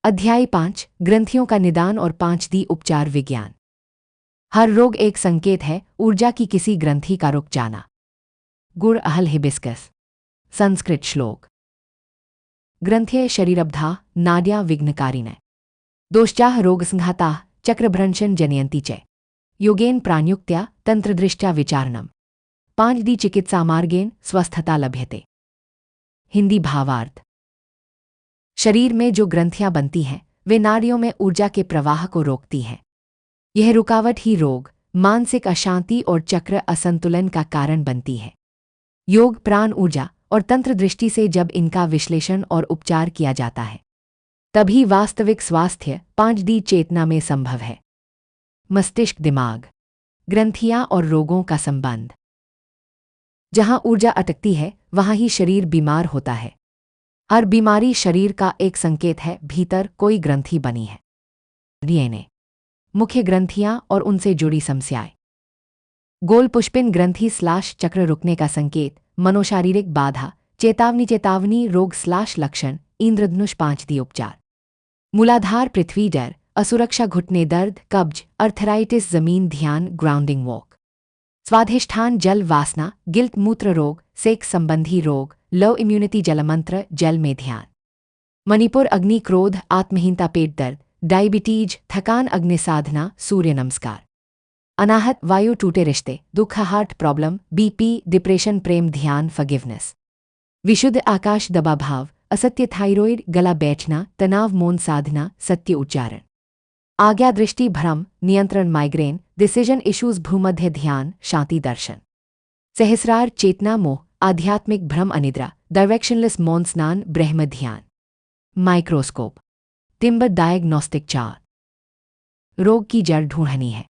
अध्याय 5 ग्रंथियों का निदान और 5D उपचार विज्ञान। हर रोग एक संकेत है ऊर्जा की किसी ग्रंथि का रुक जाना। गुड़ अहल हिबिस्कस। संस्कृत श्लोक। ग्रंथ्ये शरीरब्धा नाड्या विघ्नकारिणः दोश्चाः रोगसंघाताः चक्रभ्रंशन जनयन्ति च योगेन प्राणयुक्त्या तंत्रदृष्ट्या विचारणम् 5D चिकित्सामार्गेण स्वस्थता लभ्यते। हिंदी भावार्थ। शरीर में जो ग्रंथियां बनती हैं वे नाड़ियों में ऊर्जा के प्रवाह को रोकती हैं। यह रुकावट ही रोग, मानसिक अशांति और चक्र असंतुलन का कारण बनती है। योग, प्राण ऊर्जा और तंत्र दृष्टि से जब इनका विश्लेषण और उपचार किया जाता है तभी वास्तविक स्वास्थ्य 5D चेतना में संभव है। मस्तिष्क दिमाग, ग्रंथियां और रोगों का संबंध। जहां ऊर्जा अटकती है वहां ही शरीर बीमार होता है। हर बीमारी शरीर का एक संकेत है, भीतर कोई ग्रंथि बनी है। डीएनए, मुख्य ग्रंथियां और उनसे जुड़ी समस्याएं। गोल पुष्पिन ग्रंथि / चक्र रुकने का संकेत, मनोशारीरिक बाधा, चेतावनी रोग / लक्षण, इंद्रधनुष 5D उपचार। मूलाधार पृथ्वी डर, असुरक्षा घुटने दर्द, कब्ज, अर्थराइटिस जमीन ध्यान ग्राउंडिंग वॉक। स्वाधिष्ठान जल वासना, गिल्ट मूत्र रोग, सेक्स संबंधी रोग, लो इम्यूनिटी जलमंत्र जल में ध्यान। मणिपुर अग्नि क्रोध, आत्महीनता पेट दर्द, डायबिटीज, थकान अग्नि साधना सूर्य नमस्कार। अनाहत वायु टूटे रिश्ते, दुख हार्ट प्रॉब्लम, बीपी, डिप्रेशन प्रेम ध्यान फॉरगिवनेस। विशुद्ध आकाश दबा भाव, असत्य थायराइड गला बैठना तनाव मौन साधना सत्य उच्चारण। आज्ञा दृष्टि भ्रम नियंत्रण माइग्रेन डिसीजन इश्यूज भूमध्य ध्यान शांति दर्शन। सहस्रार चेतना मोह आध्यात्मिक भ्रम अनिद्रा डायरेक्शनलेस मौन स्नान ब्रह्म ध्यान। Microscope timber diagnostic chart. रोग की जड़ ढूंढनी है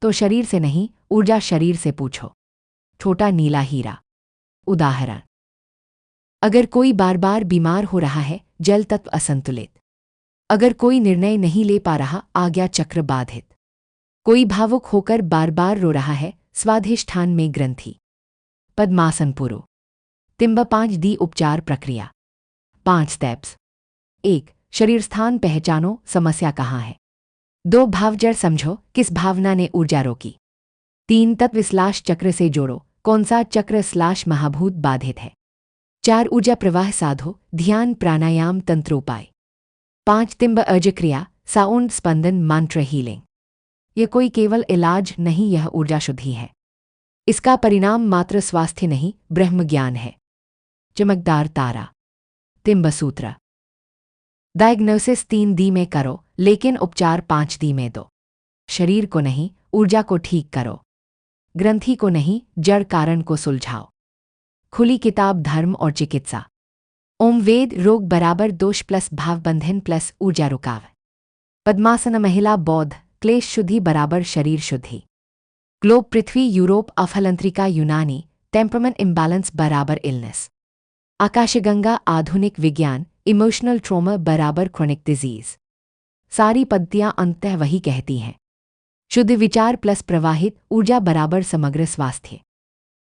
तो शरीर से नहीं ऊर्जा शरीर से पूछो। छोटा नीला हीरा। उदाहरण, अगर कोई बार बार बीमार हो रहा है, जल तत्व असंतुलित। अगर कोई निर्णय नहीं ले पा रहा, आज्ञा चक्र बाधित। कोई भावुक होकर बार बार रो रहा है, स्वाधिष्ठान में ग्रंथि। पद्मासन पुरो। तिम्ब 5D उपचार प्रक्रिया। 5 स्टेप्स। 1. शरीर स्थान पहचानो, समस्या कहाँ है। 2. भावजड़ समझो, किस भावना ने ऊर्जा रोकी। 3. तत्व / चक्र से जोड़ो, कौन सा चक्र / महाभूत बाधित है। 4. ऊर्जा प्रवाह साधो, ध्यान प्राणायाम तंत्र उपाय। 5. तिम्ब अर्जक्रिया, साउंड स्पंदन मंत्र हीलिंग। यह कोई केवल इलाज नहीं, यह ऊर्जा शुद्धि है। इसका परिणाम मात्र स्वास्थ्य नहीं, ब्रह्म ज्ञान है। चमकदार तारा। तिम्ब सूत्र। डायग्नोसिस 3D में करो, लेकिन उपचार 5D में दो। शरीर को नहीं, ऊर्जा को ठीक करो। ग्रंथि को नहीं, जड़ कारण को सुलझाओ। खुली किताब धर्म और चिकित्सा। ओम वेद रोग बराबर दोष + भावबंधन + ऊर्जा रुकाव। पद्मासन महिला बौद्ध क्लेश शुद्धि बराबर शरीर शुद्धि। ग्लोब पृथ्वी यूरोप अफलंत्रिका यूनानी टेम्परमेंट इम्बैलेंस बराबर इलनेस। आकाशगंगा आधुनिक विज्ञान इमोशनल ट्रॉमा बराबर क्रोनिक डिजीज। सारी पद्धतियां अंततः वही कहती हैं, शुद्ध विचार + प्रवाहित ऊर्जा बराबर समग्र स्वास्थ्य।